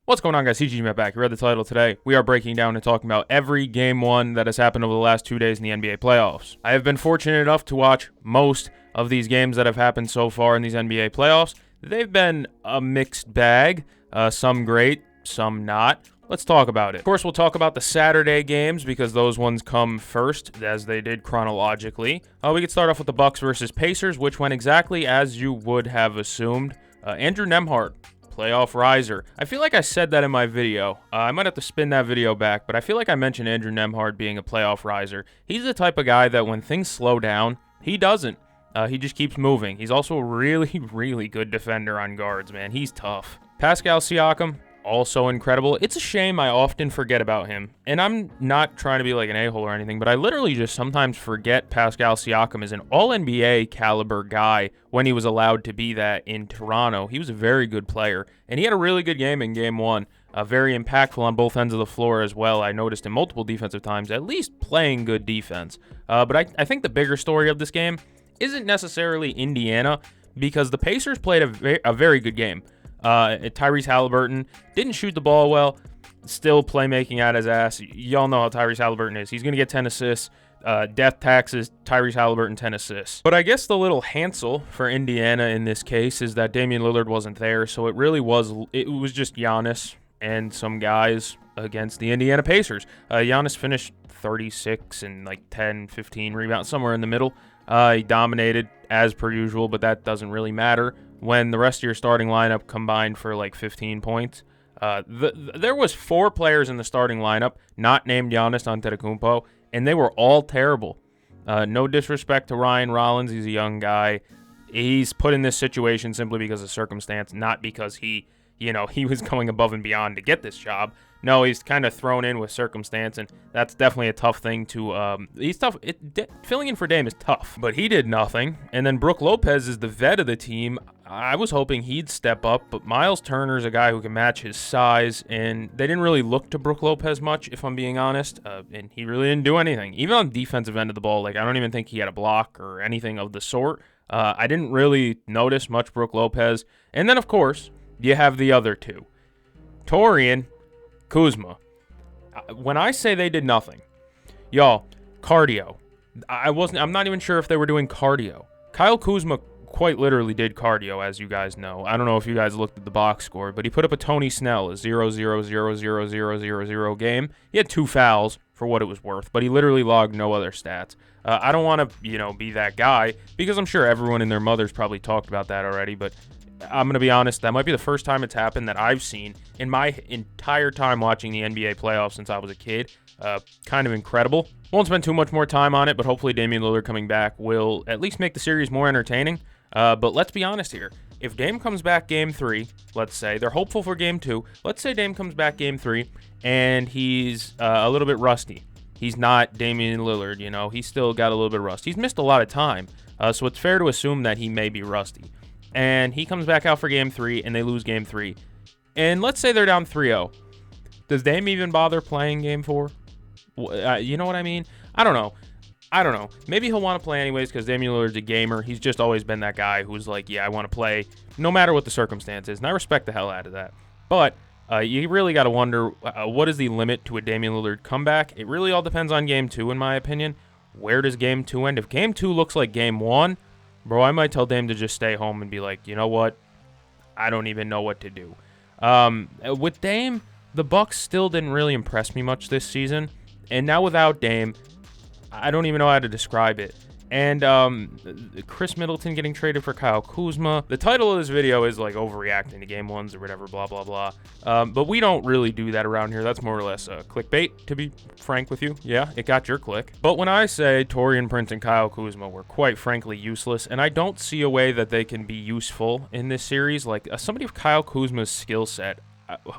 What's going on, guys? CG back. You read the title today. We are breaking down and talking about every game one that has happened over the last 2 days in the NBA playoffs. I have been fortunate enough to watch most of these games that have happened so far in these NBA playoffs. They've been a mixed bag, some great, some not. Let's talk about it. Of course, we'll talk about the Saturday games because those ones come first, as they did chronologically. We could start off with the Bucks versus Pacers, which went exactly as you would have assumed. Andrew Nembhard, playoff riser. I feel like I said that in my video. I might have to spin that video back, but I feel like I mentioned Andrew Nembhard being a playoff riser. He's the type of guy that when things slow down, he doesn't. He just keeps moving. He's also a really, really good defender on guards, man. He's tough. Pascal Siakam, also incredible. It's a shame I often forget about him. And I'm not trying to be like an a-hole or anything, but I literally just sometimes forget Pascal Siakam is an all-NBA caliber guy when he was allowed to be that in Toronto. He was a very good player, and he had a really good game in game one. Very impactful on both ends of the floor as well. I noticed him multiple defensive times, at least playing good defense. But I think the bigger story of this game isn't necessarily Indiana, because the Pacers played a very good game. Tyrese Halliburton didn't shoot the ball well, still playmaking out his ass. Y'all know how Tyrese Halliburton is. He's going to get 10 assists. Death taxes, Tyrese Halliburton 10 assists. But I guess the little hansel for Indiana in this case is that Damian Lillard wasn't there, so it was just Giannis and some guys against the Indiana Pacers. Giannis finished 36 and like 10, 15 rebounds, somewhere in the middle. He dominated as per usual, but that doesn't really matter when the rest of your starting lineup combined for like 15 points. There was 4 players in the starting lineup not named Giannis Antetokounmpo, and they were all terrible. No disrespect to Ryan Rollins. He's a young guy. He's put in this situation simply because of circumstance, not because he was going above and beyond to get this job. No, he's kind of thrown in with circumstance, and that's definitely a tough thing to. He's tough. Filling in for Dame is tough, but he did nothing. And then Brook Lopez is the vet of the team. I was hoping he'd step up, but Miles Turner's a guy who can match his size, and they didn't really look to Brook Lopez much, if I'm being honest, and he really didn't do anything. Even on the defensive end of the ball, like I don't even think he had a block or anything of the sort. I didn't really notice much Brook Lopez. And then, of course, you have the other two, Torian, Kuzma. When I say they did nothing, y'all, cardio. I'm not even sure if they were doing cardio. Kyle Kuzma quite literally did cardio, as you guys know. I don't know if you guys looked at the box score, but he put up a Tony Snell, a 0-0-0-0-0-0-0 game. He had 2 fouls for what it was worth, but he literally logged no other stats. I don't want to, be that guy, because I'm sure everyone and their mothers probably talked about that already, but I'm going to be honest, that might be the first time it's happened that I've seen in my entire time watching the NBA playoffs since I was a kid. Kind of incredible. Won't spend too much more time on it, but hopefully Damian Lillard coming back will at least make the series more entertaining. But let's be honest here. If Dame comes back game 3, let's say, they're hopeful for game 2. Let's say Dame comes back game 3, and he's a little bit rusty. He's not Damian Lillard, He's still got a little bit of rust. He's missed a lot of time, so it's fair to assume that he may be rusty. And he comes back out for game 3, and they lose game 3. And let's say they're down 3-0. Does Dame even bother playing game 4? You know what I mean? I don't know. Maybe he'll want to play anyways because Damian Lillard's a gamer. He's just always been that guy who's like, yeah, I want to play no matter what the circumstances. And I respect the hell out of that. But you really got to wonder, what is the limit to a Damian Lillard comeback? It really all depends on game 2, in my opinion. Where does game 2 end? If game 2 looks like game 1, bro, I might tell Dame to just stay home and be like, you know what? I don't even know what to do. With Dame, the Bucks still didn't really impress me much this season. And now without Dame, I don't even know how to describe it. And Chris Middleton getting traded for Kyle Kuzma. The title of this video is like overreacting to game 1s or whatever, blah, blah, blah. But we don't really do that around here. That's more or less clickbait, to be frank with you. Yeah, it got your click. But when I say Taurean Prince and Kyle Kuzma were quite frankly useless, and I don't see a way that they can be useful in this series, like somebody of Kyle Kuzma's skill set,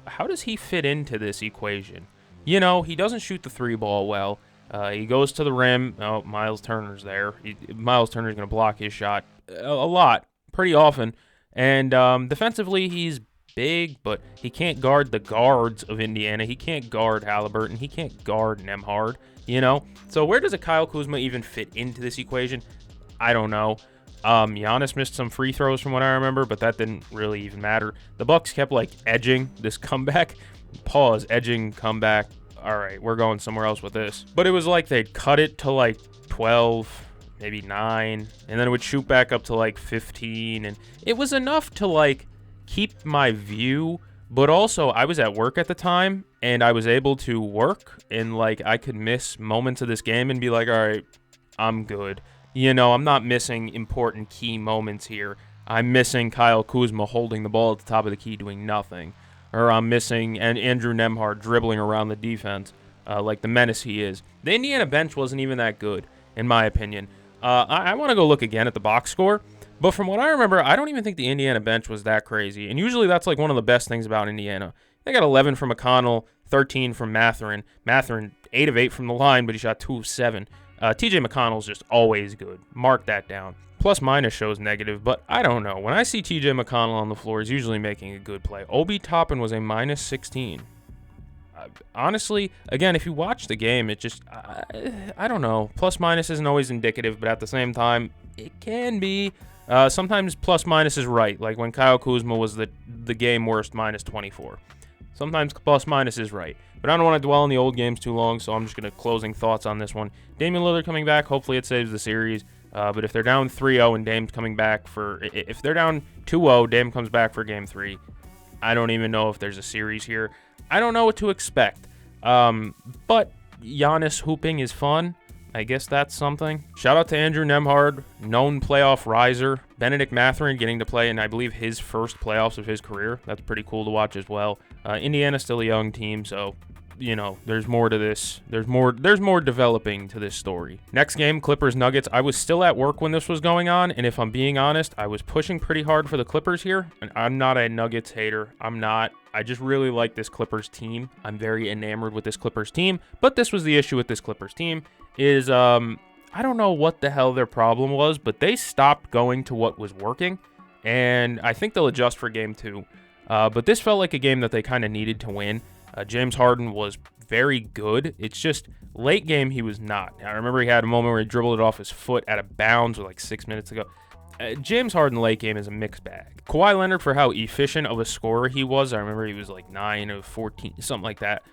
how does he fit into this equation? He doesn't shoot the 3 ball well. He goes to the rim. Oh, Miles Turner's there. Miles Turner's going to block his shot a lot, pretty often. And defensively, he's big, but he can't guard the guards of Indiana. He can't guard Halliburton. He can't guard Nembhard, So where does a Kyle Kuzma even fit into this equation? I don't know. Giannis missed some free throws from what I remember, but that didn't really even matter. The Bucks kept like edging this comeback. Pause, edging comeback. All right, we're going somewhere else with this. But it was like they'd cut it to like 12, maybe 9, and then it would shoot back up to like 15, and it was enough to like keep my view. But also, I was at work at the time, and I was able to work, and like I could miss moments of this game and be like, all right, I'm good. You know, I'm not missing important key moments here. I'm missing Kyle Kuzma holding the ball at the top of the key doing nothing. Or I'm missing Andrew Nembhard dribbling around the defense like the menace he is. The Indiana bench wasn't even that good, in my opinion. I want to go look again at the box score. But from what I remember, I don't even think the Indiana bench was that crazy. And usually that's like one of the best things about Indiana. They got 11 from McConnell, 13 from Mathurin. Mathurin, 8 of 8 from the line, but he shot 2 of 7. TJ McConnell's just always good. Mark that down. Plus minus shows negative, but I don't know. When I see TJ McConnell on the floor, he's usually making a good play. Obi Toppin was a minus 16. Honestly, again, if you watch the game, it just, I don't know. Plus minus isn't always indicative, but at the same time, it can be. Sometimes plus minus is right, like when Kyle Kuzma was the game worst minus 24. Sometimes plus minus is right. But I don't want to dwell on the old games too long, so I'm just going to closing thoughts on this one. Damian Lillard coming back. Hopefully it saves the series. But if they're down 3-0 and Dame's coming back if they're down 2-0, Dame comes back for game 3. I don't even know if there's a series here. I don't know what to expect. But Giannis hooping is fun. I guess that's something. Shout out to Andrew Nembhard, known playoff riser. Benedict Mathurin getting to play in, I believe, his first playoffs of his career. That's pretty cool to watch as well. Indiana's still a young team, so, you know, there's more to this. There's more developing to this story. Next game, Clippers-Nuggets. I was still at work when this was going on, and if I'm being honest, I was pushing pretty hard for the Clippers here, and I'm not a Nuggets hater. I'm not. I just really like this Clippers team. I'm very enamored with this Clippers team, but this was the issue with this Clippers team is, I don't know what the hell their problem was, but they stopped going to what was working, and I think they'll adjust for game 2. But this felt like a game that they kind of needed to win. James Harden was very good. It's just late game he was not. I remember he had a moment where he dribbled it off his foot out of bounds with like 6 minutes ago. James Harden late game is a mixed bag. Kawhi Leonard, for how efficient of a scorer he was, I remember he was like 9 of 14, something like that.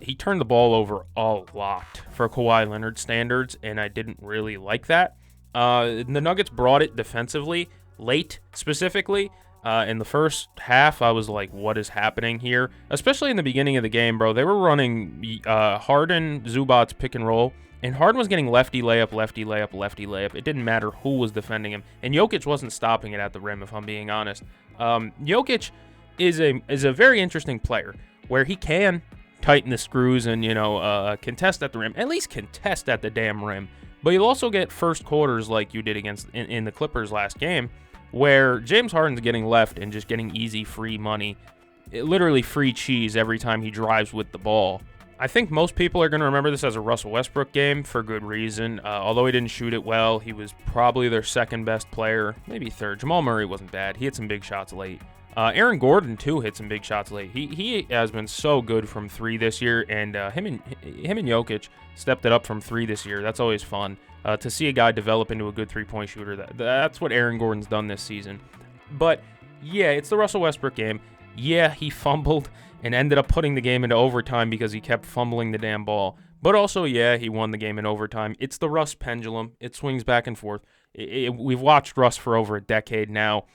He turned the ball over a lot for Kawhi Leonard standards, and I didn't really like that. The Nuggets brought it defensively, late specifically. In the first half, I was like, what is happening here? Especially in the beginning of the game, bro. They were running Harden, Zubac's pick and roll, and Harden was getting lefty layup, lefty layup, lefty layup. It didn't matter who was defending him, and Jokic wasn't stopping it at the rim, if I'm being honest. Jokic is a very interesting player, where he can tighten the screws and, you know, contest at the rim, at least contest at the damn rim. But you'll also get first quarters like you did against in the Clippers last game, where James Harden's getting left and just getting easy free money, literally free cheese every time he drives with the ball. I think most people are going to remember this as a Russell Westbrook game for good reason. Although he didn't shoot it well, he was probably their second best player, maybe third. Jamal Murray wasn't bad. He hit some big shots late. Aaron Gordon, too, hit some big shots late. He has been so good from 3 this year, and him and Jokic stepped it up from 3 this year. That's always fun. To see a guy develop into a good three-point shooter, that's what Aaron Gordon's done this season. But, yeah, it's the Russell Westbrook game. Yeah, he fumbled and ended up putting the game into overtime because he kept fumbling the damn ball. But also, yeah, he won the game in overtime. It's the Russ pendulum. It swings back and forth. We've watched Russ for over a decade now.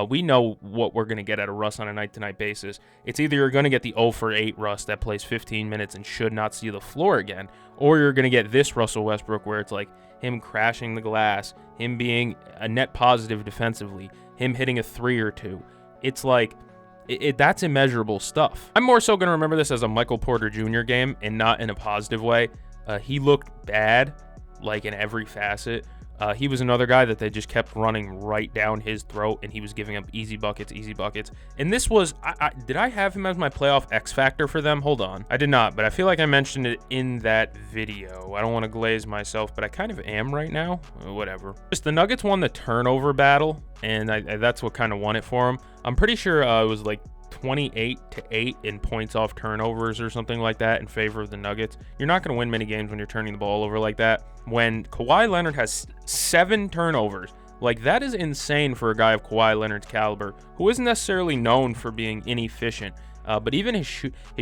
We know what we're going to get out of Russ on a night-to-night basis. It's either you're going to get the 0 for 8 Russ that plays 15 minutes and should not see the floor again, or you're going to get this Russell Westbrook where it's like him crashing the glass, him being a net positive defensively, him hitting a 3 or 2. It's like, that's immeasurable stuff. I'm more so going to remember this as a Michael Porter Jr. game and not in a positive way. He looked bad, like in every facet. He was another guy that they just kept running right down his throat, and he was giving up easy buckets. And this was, did I have him as my playoff X factor for them? Hold on. I did not, but I feel like I mentioned it in that video. I don't want to glaze myself, but I kind of am right now. Whatever. Just the Nuggets won the turnover battle, and that's what kind of won it for them. I'm pretty sure it was like 28-8 in points off turnovers or something like that in favor of the Nuggets. You're not going to win many games when you're turning the ball over like that. When Kawhi Leonard has 7 turnovers, Like, that is insane for a guy of Kawhi Leonard's caliber, who isn't necessarily known for being inefficient. But even his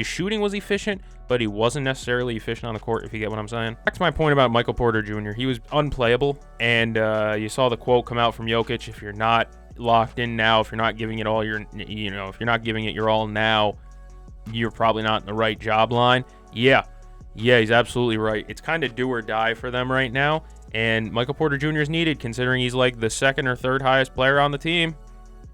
shooting was efficient, but he wasn't necessarily efficient on the court, if you get what I'm saying. Back to my point about Michael Porter Jr. He was unplayable, and you saw the quote come out from Jokic: if you're not locked in now, if you're not giving it all if you're not giving it your all now, you're probably not in the right job line. Yeah, he's absolutely right. It's kind of do or die for them right now, and Michael Porter Jr. is needed, considering he's like the second or third highest player on the team.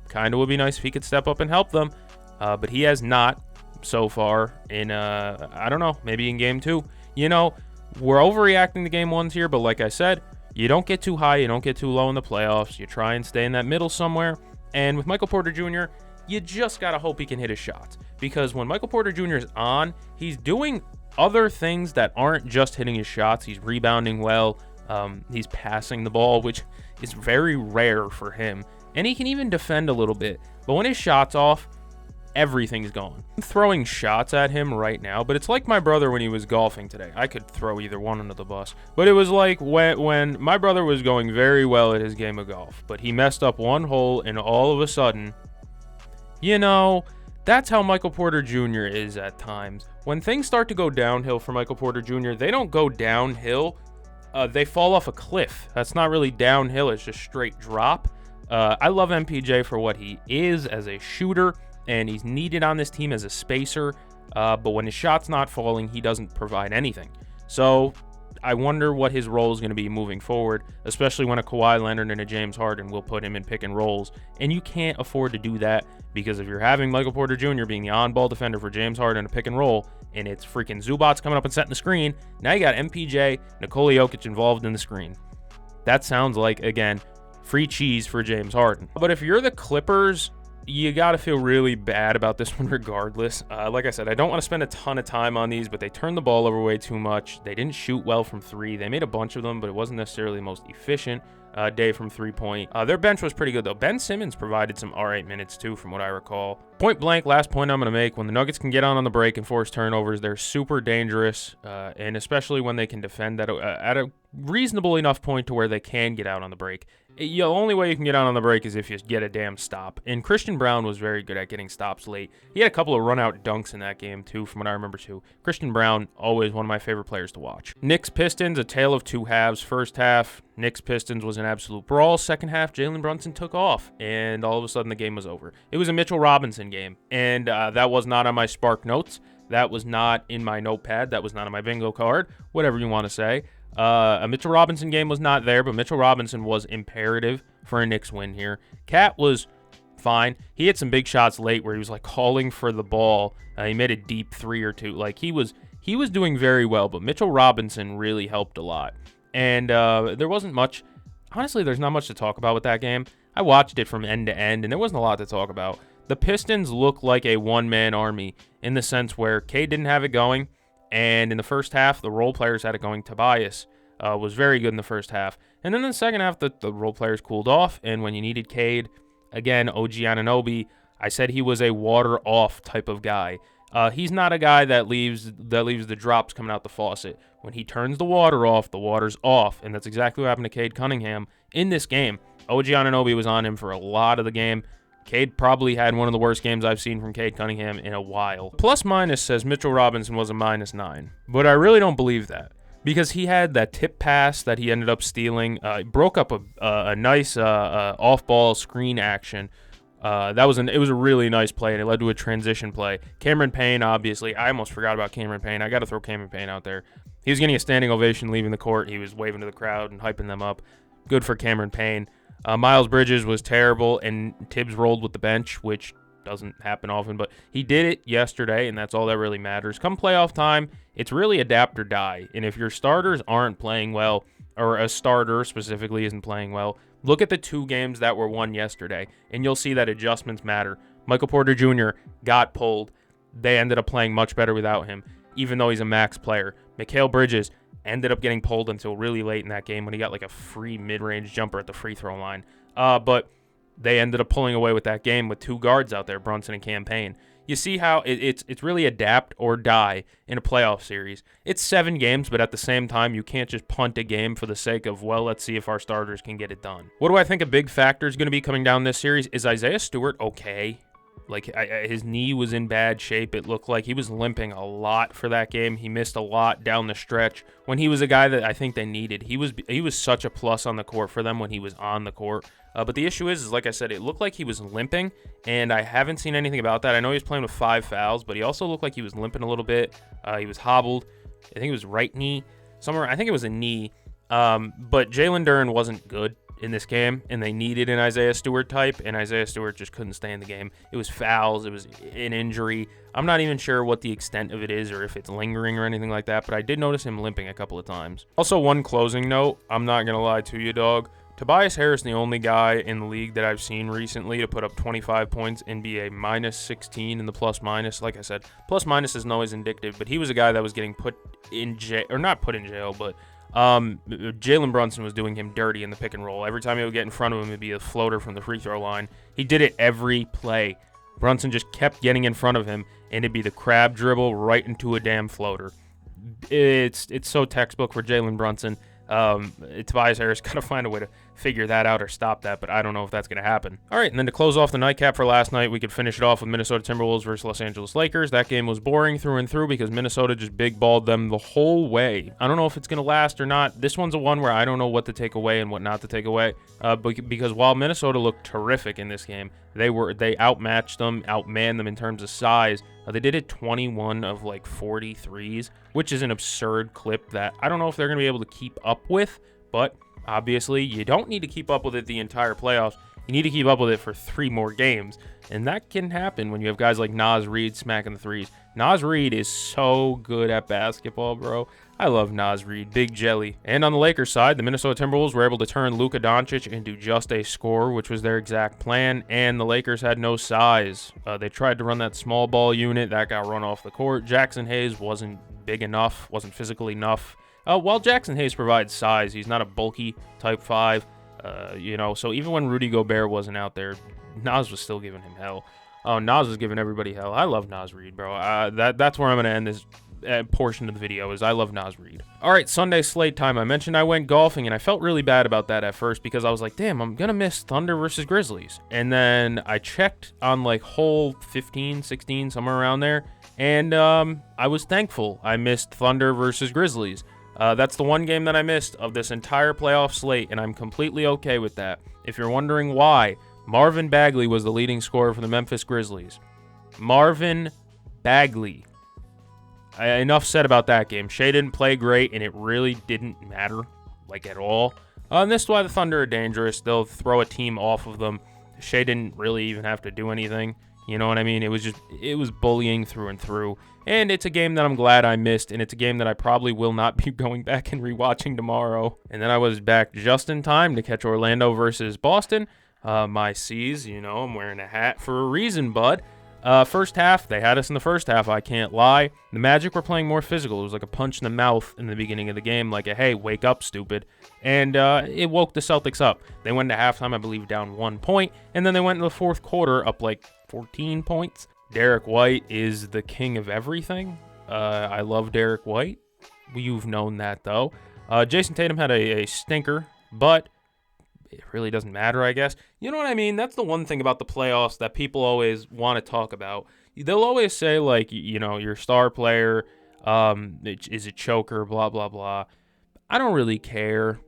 Kind of would be nice if he could step up and help them. But he has not so far in, I don't know, maybe in game 2. We're overreacting to game 1s here, but like I said, you don't get too high, you don't get too low in the playoffs. You try and stay in that middle somewhere. And with Michael Porter Jr., you just got to hope he can hit his shots. Because when Michael Porter Jr. is on, he's doing other things that aren't just hitting his shots. He's rebounding well. He's passing the ball, which is very rare for him. And he can even defend a little bit. But when his shot's off, everything's gone. I'm throwing shots at him right now, but it's like my brother when he was golfing today. I could throw either one under the bus, but it was like when my brother was going very well at his game of golf, but he messed up one hole, and all of a sudden, that's how Michael Porter Jr. is at times. When things start to go downhill for Michael Porter Jr., they don't go downhill. They fall off a cliff. That's not really downhill. It's just straight drop. I love MPJ for what he is as a shooter, and he's needed on this team as a spacer, but when his shot's not falling, he doesn't provide anything. So I wonder what his role is going to be moving forward, especially when a Kawhi Leonard and a James Harden will put him in pick and rolls, and you can't afford to do that, because if you're having Michael Porter Jr. being the on-ball defender for James Harden in a pick and roll, and it's freaking Zubats coming up and setting the screen, now you got MPJ, Nikola Jokic involved in the screen. That sounds like, again, free cheese for James Harden. But if you're the Clippers, you got to feel really bad about this one regardless. Like I said, I don't want to spend a ton of time on these, but they turned the ball over way too much. They didn't shoot well from 3. They made a bunch of them, but it wasn't necessarily the most efficient day from 3-point. Their bench was pretty good, though. Ben Simmons provided some all right minutes, too, from what I recall. Point blank, last point I'm going to make, when the Nuggets can get on the break and force turnovers, they're super dangerous, and especially when they can defend at a reasonable enough point to where they can get out on the break. The only way you can get out on the break is if you get a damn stop. And Christian Brown was very good at getting stops late. He had a couple of run-out dunks in that game, too, from what I remember, too. Christian Brown, always one of my favorite players to watch. Knicks-Pistons, a tale of two halves. First half, Knicks-Pistons was an absolute brawl. Second half, Jalen Brunson took off, and all of a sudden the game was over. It was a Mitchell Robinson game, and that was not on my Spark notes. That was not in my notepad. That was not on my bingo card, whatever you want to say. A Mitchell Robinson game was not there, but Mitchell Robinson was imperative for a Knicks win here. Cat was fine. He hit some big shots late where he was like calling for the ball. He made a deep 3 or 2. Like he was doing very well, but Mitchell Robinson really helped a lot. And there wasn't much. Honestly, there's not much to talk about with that game. I watched it from end to end, and there wasn't a lot to talk about. The Pistons look like a one-man army in the sense where Cade didn't have it going. And in the first half, the role players had it going. Tobias was very good in the first half. And then in the second half, the role players cooled off. And when you needed Cade, again, OG Anunoby, I said he was a water-off type of guy. He's not a guy that leaves the drops coming out the faucet. When he turns the water off, the water's off. And that's exactly what happened to Cade Cunningham in this game. OG Anunoby was on him for a lot of the game. Cade probably had one of the worst games I've seen from Cade Cunningham in a while. Plus minus says Mitchell Robinson was a -9, but I really don't believe that because he had that tip pass that he ended up stealing. Broke up a nice off-ball screen action. It was a really nice play, and it led to a transition play. Cameron Payne, obviously. I almost forgot about Cameron Payne. I got to throw Cameron Payne out there. He was getting a standing ovation leaving the court. He was waving to the crowd and hyping them up. Good for Cameron Payne. Miles Bridges was terrible, and Tibbs rolled with the bench, which doesn't happen often, but he did it yesterday, and that's all that really matters. Come playoff time, it's really adapt or die, and if your starters aren't playing well, or a starter specifically isn't playing well, look at the 2 games that were won yesterday, and you'll see that adjustments matter. Michael Porter Jr. got pulled. They ended up playing much better without him, even though he's a max player. Mikal Bridges ended up getting pulled until really late in that game when he got like a free mid-range jumper at the free throw line. But they ended up pulling away with that game with 2 guards out there, Brunson and Cam Payne. you see how it's really adapt or die in a playoff series. It's 7 games, but at the same time, you can't just punt a game for the sake of, well, let's see if our starters can get it done. What do I think a big factor is going to be coming down this series? Is Isaiah Stewart okay? Like, his knee was in bad shape. It looked like he was limping a lot for that game. He missed a lot down the stretch when he was a guy that I think they needed. He was such a plus on the court for them when he was on the court. But the issue is, like I said, it looked like he was limping, and I haven't seen anything about that. I know he was playing with 5 fouls, but he also looked like he was limping a little bit. He was hobbled. I think it was right knee. Somewhere, I think it was a knee. But Jalen Duren wasn't good in this game, and they needed an Isaiah Stewart type, and Isaiah Stewart just couldn't stay in the game. It was fouls. It was an injury. I'm not even sure what the extent of it is or if it's lingering or anything like that, but I did notice him limping a couple of times. Also, one closing note, I'm not going to lie to you, dog. Tobias Harris, the only guy in the league that I've seen recently to put up 25 points and be a minus 16 in the plus-minus. Like I said, plus-minus isn't always indicative, but he was a guy that was getting put in jail, or not put in jail, but Jalen Brunson was doing him dirty in the pick and roll. Every time he would get in front of him, it'd be a floater from the free throw line. He did it every play. Brunson just kept getting in front of him, and it'd be the crab dribble right into a damn floater. It's so textbook for Jalen Brunson. Tobias Harris got to find a way to figure that out or stop that, but I don't know if that's going to happen. All right, and then to close off the nightcap for last night, we could finish it off with Minnesota Timberwolves versus Los Angeles Lakers. That game was boring through and through because Minnesota just big-balled them the whole way. I don't know if it's going to last or not. This one's a one where I don't know what to take away and what not to take away, because while Minnesota looked terrific in this game, they outmatched them, outmanned them in terms of size. They did it 21 of like 43s, which is an absurd clip that I don't know if they're going to be able to keep up with, but obviously you don't need to keep up with it the entire playoffs. You need to keep up with it for 3 more games, and that can happen when you have guys like Naz Reid smacking the threes. Naz Reid is so good at basketball, bro. I love Naz Reid, big jelly. And on the Lakers side, the Minnesota Timberwolves were able to turn Luka Doncic into just a scorer, which was their exact plan, and the Lakers had no size. They tried to run that small ball unit. That got run off the court. Jackson Hayes wasn't big enough, wasn't physical enough. While Jackson Hayes provides size, he's not a bulky type 5, so even when Rudy Gobert wasn't out there, Naz was still giving him hell. Oh, Naz was giving everybody hell. I love Naz Reid, bro. That's where I'm going to end this portion of the video, is I love Naz Reid. All right, Sunday slate time. I mentioned I went golfing, and I felt really bad about that at first because I was like, damn, I'm going to miss Thunder versus Grizzlies. And then I checked on like hole 15, 16, somewhere around there, and I was thankful I missed Thunder versus Grizzlies. That's the one game that I missed of this entire playoff slate, and I'm completely okay with that. If you're wondering why, Marvin Bagley was the leading scorer for the Memphis Grizzlies. Marvin Bagley. Enough said about that game. Shea didn't play great, and it really didn't matter, like, at all. And this is why the Thunder are dangerous. They'll throw a team off of them. Shea didn't really even have to do anything. You know what I mean? It was bullying through and through. And it's a game that I'm glad I missed, and it's a game that I probably will not be going back and rewatching tomorrow. And then I was back just in time to catch Orlando versus Boston. My C's, I'm wearing a hat for a reason, bud. First half, they had us in the first half, I can't lie. The Magic were playing more physical. It was like a punch in the mouth in the beginning of the game, like a, hey, wake up, stupid. And it woke the Celtics up. They went to halftime, I believe, down 1 point, and then they went into the fourth quarter up like 14 points. Derek White is the king of everything. I love Derek White. You've known that, though. Jason Tatum had a stinker, but it really doesn't matter, I guess. You know what I mean? That's the one thing about the playoffs that people always want to talk about. They'll always say, like, your star player is a choker, blah, blah, blah. I don't really care.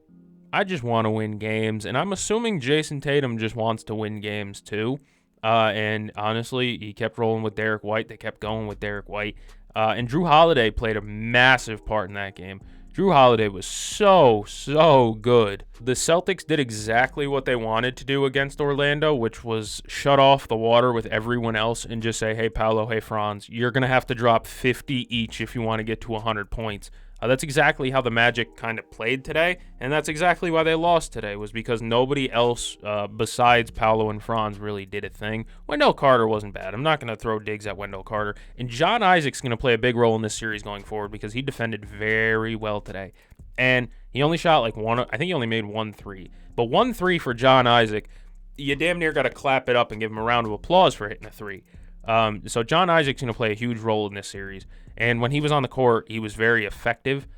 I just want to win games, and I'm assuming Jason Tatum just wants to win games, too. And honestly, he kept rolling with Derek White. They kept going with Derek White. And Drew Holiday played a massive part in that game. Drew Holiday was so good. The Celtics did exactly what they wanted to do against Orlando, which was shut off the water with everyone else and just say, hey, Paolo, hey, Franz, you're going to have to drop 50 each if you want to get to 100 points. That's exactly how the Magic kind of played today, and that's exactly why they lost today, was because nobody else besides Paolo and Franz really did a thing. Wendell Carter wasn't bad. I'm not going to throw digs at Wendell Carter. And John Isaac's going to play a big role in this series going forward because he defended very well today. And he only shot like one. I think he only made 1 3. But 1 3 for John Isaac, you damn near got to clap it up and give him a round of applause for hitting a 3. So John Isaac's going to play a huge role in this series. And when he was on the court, he was very effective,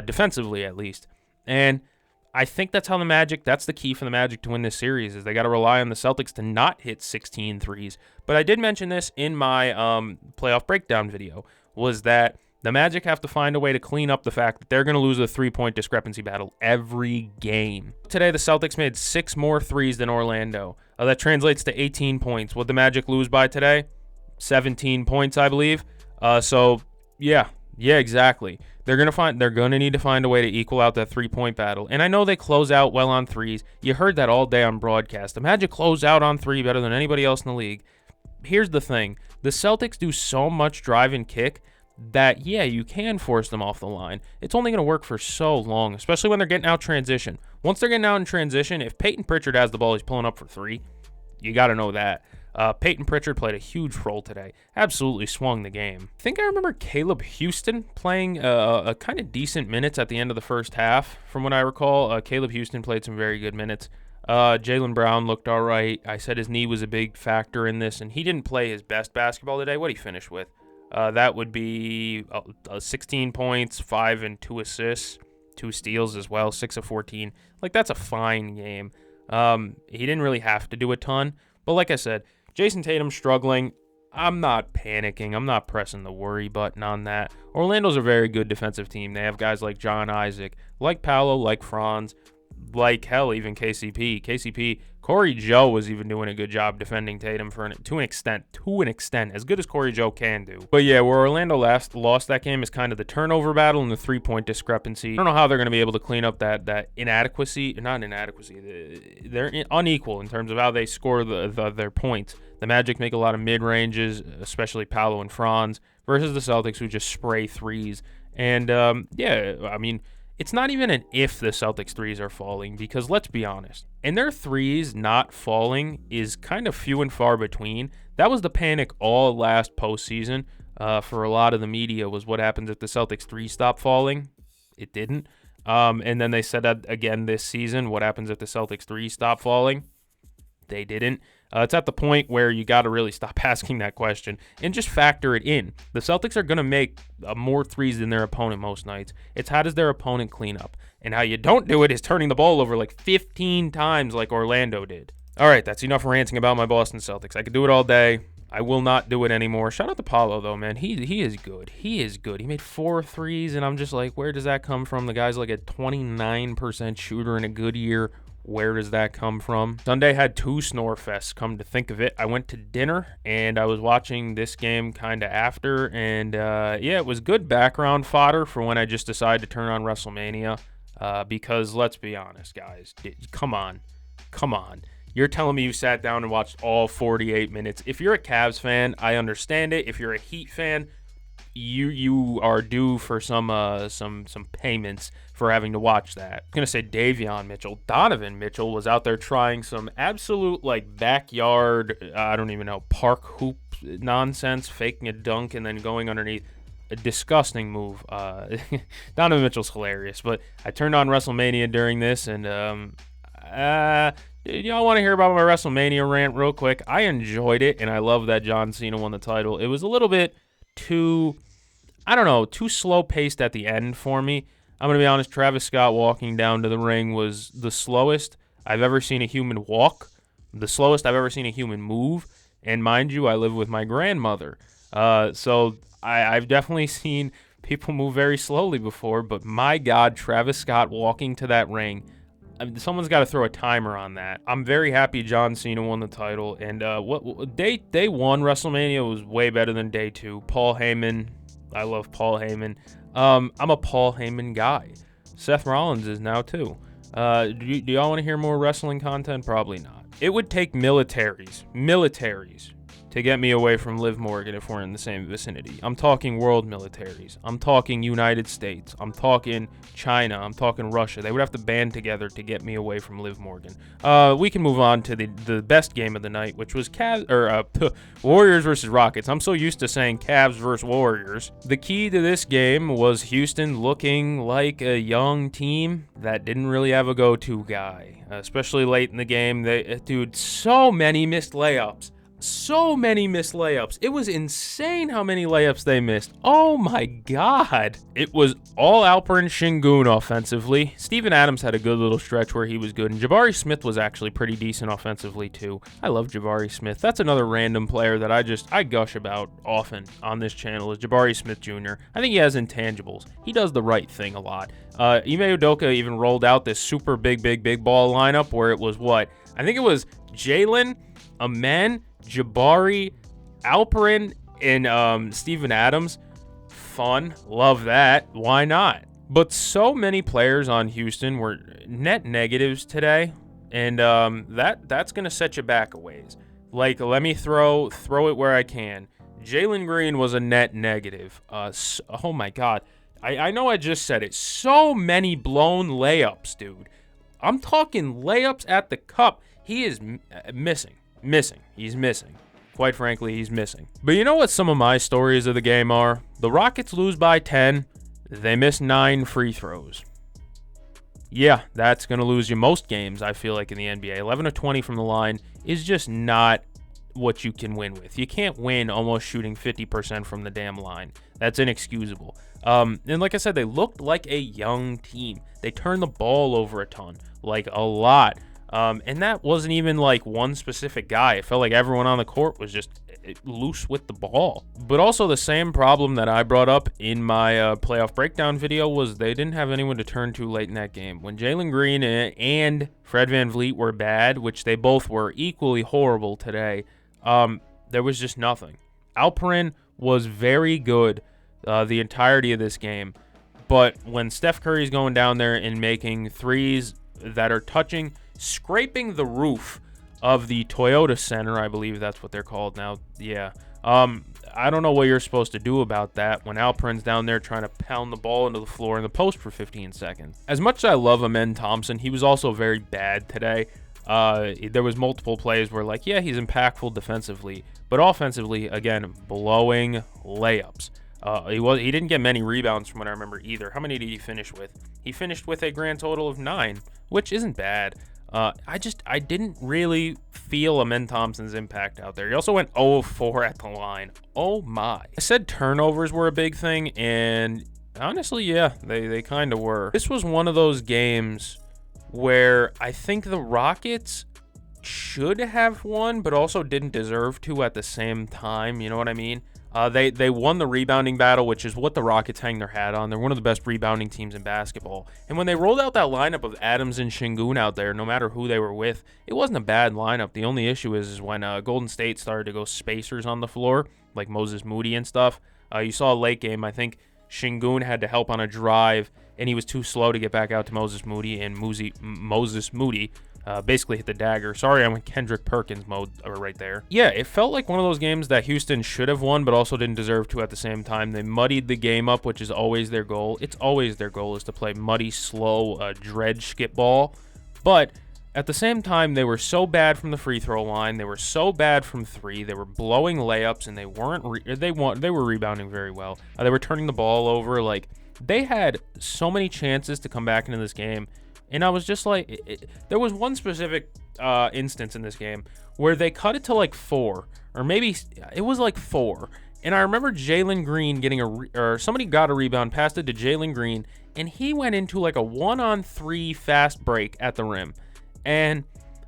defensively at least. And I think that's the key for the Magic to win this series, is they got to rely on the Celtics to not hit 16 threes. But I did mention this in my playoff breakdown video, was that the Magic have to find a way to clean up the fact that they're going to lose a three-point discrepancy battle every game. Today, the Celtics made 6 more threes than Orlando. That translates to 18 points. Would the Magic lose by today? 17 points, I believe. Yeah, exactly. They're gonna need to find a way to equal out that three-point battle. And I know they close out well on threes. You heard that all day on broadcast. The Magic close out on three better than anybody else in the league. Here's the thing: the Celtics do so much drive and kick that, yeah, you can force them off the line. It's only gonna work for so long, especially when they're getting out transition. Once they're getting out in transition, if Peyton Pritchard has the ball, he's pulling up for three. You got to know that. Peyton Pritchard played a huge role today. Absolutely swung the game. I think I remember Caleb Houston playing a kind of decent minutes at the end of the first half, from what I recall. Caleb Houston played some very good minutes. Jaylen Brown looked all right. I said his knee was a big factor in this, and he didn't play his best basketball today. What did he finish with? That would be 16 points, 5 and 2 assists, 2 steals as well, 6 of 14. Like, that's a fine game. He didn't really have to do a ton, but like I said, Jason Tatum's struggling. I'm not panicking. I'm not pressing the worry button on that. Orlando's a very good defensive team. They have guys like John Isaac, like Paolo, like Franz, like hell, even KCP. Corey Joe was even doing a good job defending Tatum to an extent, as good as Corey Joe can do. But yeah, where Orlando lost that game is kind of the turnover battle and the three-point discrepancy. I don't know how they're going to be able to clean up that inadequacy. Not inadequacy. They're unequal in terms of how they score their points. The Magic make a lot of mid-ranges, especially Paolo and Franz, versus the Celtics, who just spray threes. And yeah, I mean, it's not even an if the Celtics threes are falling, because let's be honest, and their threes not falling is kind of few and far between. That was the panic all last postseason for a lot of the media, was what happens if the Celtics threes stop falling. It didn't. And then they said that again this season, what happens if the Celtics threes stop falling? They didn't. It's at the point where you got to really stop asking that question and just factor it in. The Celtics are going to make more threes than their opponent most nights. It's how does their opponent clean up? And how you don't do it is turning the ball over like 15 times like Orlando did. All right, that's enough ranting about my Boston Celtics. I could do it all day. I will not do it anymore. Shout out to Paulo, though, man. He is good. He is good. He made 4 threes, and I'm just like, where does that come from? The guy's like a 29% shooter in a good year. Where does that come from? Sunday had 2 snore fests, come to think of it. I went to dinner, and I was watching this game kind of after, and yeah, it was good background fodder for when I just decided to turn on WrestleMania, because let's be honest, guys. Come on. You're telling me you sat down and watched all 48 minutes. If you're a Cavs fan, I understand it. If you're a Heat fan, you are due for some payments for having to watch that. I'm gonna say Donovan Mitchell was out there trying some absolute like backyard, I don't even know, park hoop nonsense, faking a dunk and then going underneath. A disgusting move. Donovan Mitchell's hilarious, but I turned on WrestleMania during this, and y'all want to hear about my WrestleMania rant real quick? I enjoyed it, and I love that John Cena won the title. It was a little bit too slow-paced at the end for me. I'm going to be honest, Travis Scott walking down to the ring was the slowest I've ever seen a human walk, the slowest I've ever seen a human move, and mind you, I live with my grandmother. So I've definitely seen people move very slowly before, but my God, Travis Scott walking to that ring, I mean, someone's got to throw a timer on that. I'm very happy John Cena won the title, and day 1 WrestleMania was way better than day 2. Paul Heyman, I love Paul Heyman. I'm a Paul Heyman guy. Seth Rollins is now too. Do y'all want to hear more wrestling content? Probably not. It would take militaries to get me away from Liv Morgan if we're in the same vicinity. I'm talking world militaries. I'm talking United States. I'm talking China. I'm talking Russia. They would have to band together to get me away from Liv Morgan. We can move on to the best game of the night, which was Warriors versus Rockets. I'm so used to saying Cavs versus Warriors. The key to this game was Houston looking like a young team that didn't really have a go-to guy, especially late in the game. So many missed layups. So many missed layups. It was insane how many layups they missed. Oh my god. It was all Alperen Şengün offensively. Steven Adams had a good little stretch where he was good, and Jabari Smith was actually pretty decent offensively too. I love Jabari Smith. That's another random player that I gush about often on this channel is Jabari Smith Jr. I think he has intangibles. He does the right thing a lot. Ime Udoka even rolled out this super big ball lineup where it was what? I think it was Jalen, Amen, Jabari, Alperen, and Steven Adams. Fun. Love that. Why not? But so many players on Houston were net negatives today, and that's going to set you back a ways. Like, let me throw it where I can. Jalen Green was a net negative. Oh, my God. I know I just said it. So many blown layups, dude. I'm talking layups at the cup. He is missing. He's missing. Quite frankly, he's missing. But you know what some of my stories of the game are? The Rockets lose by 10. They miss 9 free throws. Yeah, that's going to lose you most games, I feel like, in the NBA. 11 of 20 from the line is just not what you can win with. You can't win almost shooting 50% from the damn line. That's inexcusable. And like I said, they looked like a young team. They turned the ball over a ton, like a lot. And that wasn't even like one specific guy. It felt like everyone on the court was just loose with the ball. But also the same problem that I brought up in my playoff breakdown video was they didn't have anyone to turn to late in that game. When Jalen Green and Fred VanVleet were bad, which they both were equally horrible today, there was just nothing. Alperen was very good the entirety of this game. But when Steph Curry's going down there and making threes that are scraping the roof of the Toyota Center, I believe that's what they're called now. Yeah. I don't know what you're supposed to do about that when Alperen's down there trying to pound the ball into the floor in the post for 15 seconds. As much as I love Amen Thompson, he was also very bad today. There was multiple plays where, like, yeah, he's impactful defensively, but offensively, again, blowing layups. He didn't get many rebounds from what I remember either. How many did he finish with? He finished with a grand total of 9, which isn't bad. I didn't really feel Amen Thompson's impact out there. He also went 0 of 4 at the line. Oh my. I said turnovers were a big thing, and honestly, yeah, they kind of were. This was one of those games where I think the Rockets should have won, but also didn't deserve to at the same time. You know what I mean? They won the rebounding battle, which is what the Rockets hang their hat on. They're one of the best rebounding teams in basketball. And when they rolled out that lineup of Adams and Şengün out there, no matter who they were with, it wasn't a bad lineup. The only issue is when Golden State started to go spacers on the floor, like Moses Moody and stuff. You saw a late game, I think Şengün had to help on a drive, and he was too slow to get back out to Moses Moody, and Moses Moody basically hit the dagger. Sorry, I went Kendrick Perkins mode right there. Yeah, it felt like one of those games that Houston should have won, but also didn't deserve to at the same time. They muddied the game up, which is always their goal. It's always their goal is to play muddy, slow, dredge skip ball. But at the same time, they were so bad from the free throw line. They were so bad from 3. They were blowing layups, and they were rebounding very well. They were turning the ball over. Like, they had so many chances to come back into this game. And I was just like, there was one specific instance in this game where they cut it to like 4, or maybe it was like 4. And I remember Jalen Green getting or somebody got a rebound, passed it to Jalen Green, and he went into like a 1-on-3 fast break at the rim. And,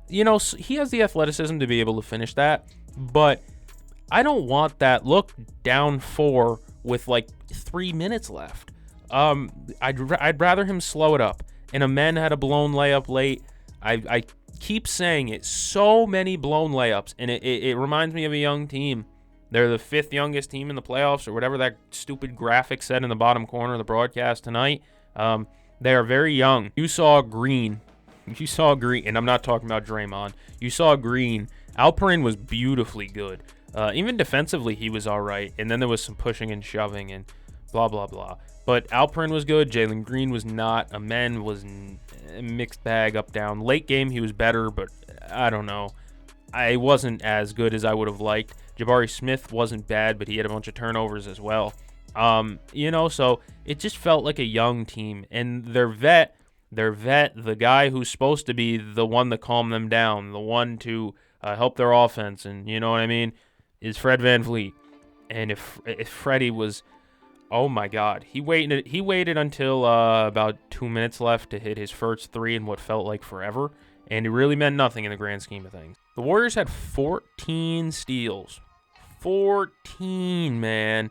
you know, he has the athleticism to be able to finish that, but I don't want that look down 4 with like 3 minutes left. I'd rather him slow it up. And Amen had a blown layup late. I keep saying it. So many blown layups. And it reminds me of a young team. They're the 5th youngest team in the playoffs, or whatever that stupid graphic said in the bottom corner of the broadcast tonight. They are very young. You saw Green. And I'm not talking about Draymond. You saw Green. Alperen was beautifully good. Even defensively, he was all right. And then there was some pushing and shoving and blah, blah, blah. But Alperen was good. Jalen Green was not. Amen was a mixed bag, up, down. Late game, he was better, but I don't know. I wasn't as good as I would have liked. Jabari Smith wasn't bad, but he had a bunch of turnovers as well. You know, so it just felt like a young team. And their vet, the guy who's supposed to be the one to calm them down, the one to help their offense, and you know what I mean, is Fred VanVleet. And if Freddie was, oh my God, he waited until about 2 minutes left to hit his first three in what felt like forever, and it really meant nothing in the grand scheme of things. The Warriors had 14 steals. 14, man.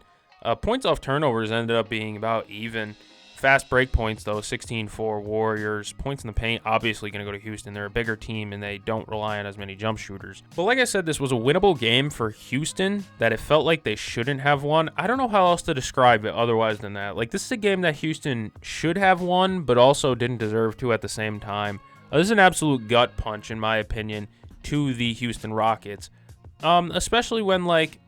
Points off turnovers ended up being about even. Fast break points, though, 16-4 Warriors. Points in the paint, obviously going to go to Houston. They're a bigger team, and they don't rely on as many jump shooters. But like I said, this was a winnable game for Houston that it felt like they shouldn't have won. I don't know how else to describe it otherwise than that. Like, this is a game that Houston should have won, but also didn't deserve to at the same time. This is an absolute gut punch, in my opinion, to the Houston Rockets. Especially when, like,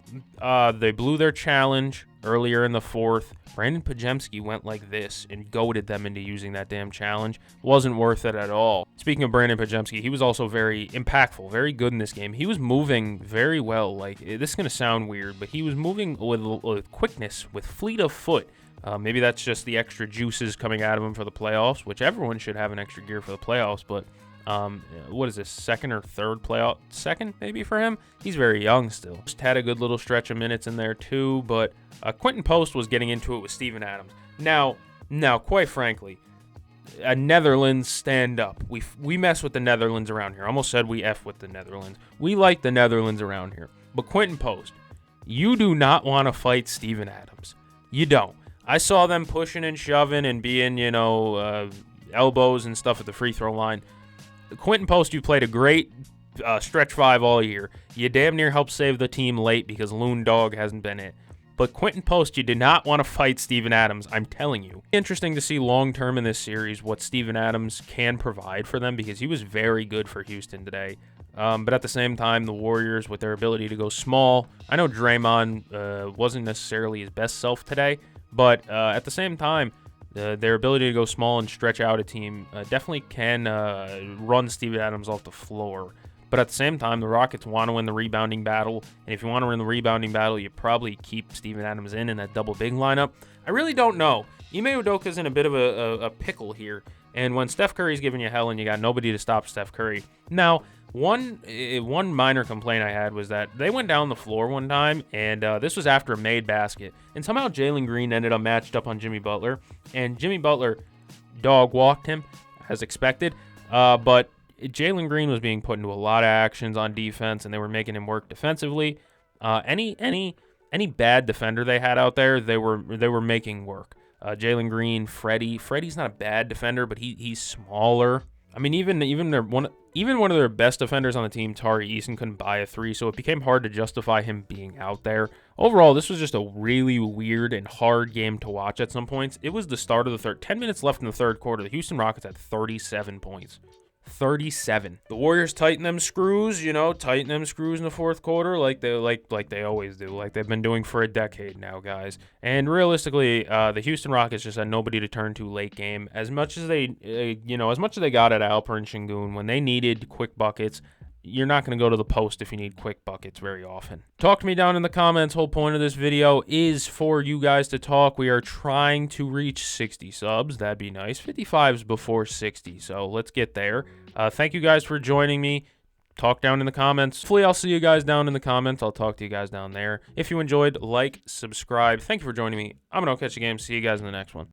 they blew their challenge earlier in the fourth. Brandon Pajemski went like this and goaded them into using that damn challenge. Wasn't worth it at all. Speaking of Brandon Pajemski, he was also very impactful, very good in this game. He was moving very well. Like, this is going to sound weird, but he was moving with quickness, with fleet of foot. Maybe that's just the extra juices coming out of him for the playoffs, which everyone should have an extra gear for the playoffs, but what is this, second or third playoff? Second, maybe, for him? He's very young still. Just had a good little stretch of minutes in there, too, but Quentin Post was getting into it with Steven Adams. Now, quite frankly, Netherlands, stand up. We mess with the Netherlands around here. I almost said we F with the Netherlands. We like the Netherlands around here. But Quentin Post, you do not want to fight Steven Adams. You don't. I saw them pushing and shoving and being, elbows and stuff at the free throw line. Quentin Post, you played a great stretch five all year. You damn near helped save the team late because Loon Dog hasn't been it. But Quentin Post, you did not want to fight Steven Adams, I'm telling you. Interesting to see long-term in this series what Steven Adams can provide for them because he was very good for Houston today. But at the same time, the Warriors, with their ability to go small, I know Draymond wasn't necessarily his best self today, but at the same time, their ability to go small and stretch out a team definitely can run Steven Adams off the floor. But at the same time, the Rockets want to win the rebounding battle. And if you want to win the rebounding battle, you probably keep Steven Adams in that double big lineup. I really don't know. Ime Udoka's in a bit of a pickle here. And when Steph Curry's giving you hell and you got nobody to stop Steph Curry. Now, one minor complaint I had was that they went down the floor one time, and this was after a made basket. And somehow Jalen Green ended up matched up on Jimmy Butler. And Jimmy Butler dog walked him, as expected. But Jalen Green was being put into a lot of actions on defense, and they were making him work defensively. Any bad defender they had out there, they were making work. Jalen Green, Freddie's not a bad defender, but he's smaller. I mean, even one of their best defenders on the team, Tari Eason, couldn't buy a three, so it became hard to justify him being out there. Overall, this was just a really weird and hard game to watch at some points. It was the start of the third. 10 minutes left in the third quarter. The Houston Rockets had 37 points. 37. The Warriors tighten them screws in the fourth quarter like they always do, like they've been doing for a decade now, guys. And realistically, the Houston Rockets just had nobody to turn to late game. As much as they got at Alper and Şengün when they needed quick buckets, you're not going to go to the post if you need quick buckets very often. Talk to me down in the comments. Whole point of this video is for you guys to talk. We are trying to reach 60 subs. That'd be nice. 55's before 60, so let's get there. Thank you guys for joining me. Talk down in the comments. Hopefully, I'll see you guys down in the comments. I'll talk to you guys down there. If you enjoyed, like, subscribe. Thank you for joining me. I'm going to catch you game. See you guys in the next one.